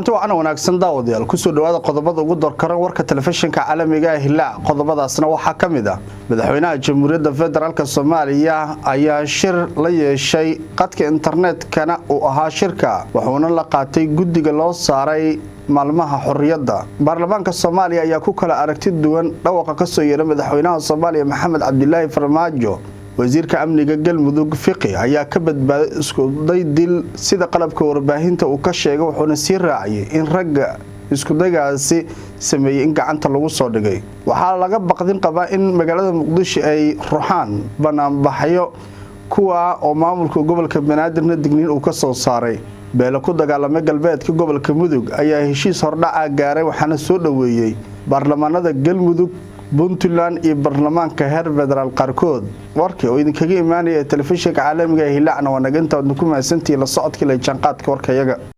kulanti wacan wanaagsan daawadayaal ku soo dhawaada qodobada ugu dorkaran warka telefishinka caalamiga ah Hilaac qodobadaasna waxa kamid ah madaxweynaha Jamhuuriyadda Federaalka Soomaaliya ayaa shir la yeeshay qadka internetkana uu ahaa shirka wuxuuna la qaatay guddiga loo saaray maalmaha xorriyadda baarlamaanka Soomaaliya ayaa ku kala aragti duwan dhawaqa ka soo yeeray madaxweynaha Soomaaliya Maxamed Cabdilaahi Farmaajo wasiirka amniga galmudug fiqi ayaa ka badbaaday isku day dil sida qalabka warbaahinta uu ka sheegay wuxuuna sii raaciyay in ragga isku dagaasi sameeyay in gacanta lagu soo dhigay waxa laga baqdin qabaa in magaalada Muqdisho ay ruuxaan banaanbaxyo kuwa oo maamulka gobolka Banaadir digniin uu ka soo saaray beelo ku dagaalamay galbeedka gobolka Mudug ayaa heshiis hordhac gaaray waxaana soo dhaweeyay baarlamaanada galmudug Puntland iyo baarlamaanka heer federaal qaarkood warkii oo idinkaga imaanaya telefishinka caalamiga ah Hilaacna wanaaganta ku maasantii la socodkii la jaanqaadka warkayaga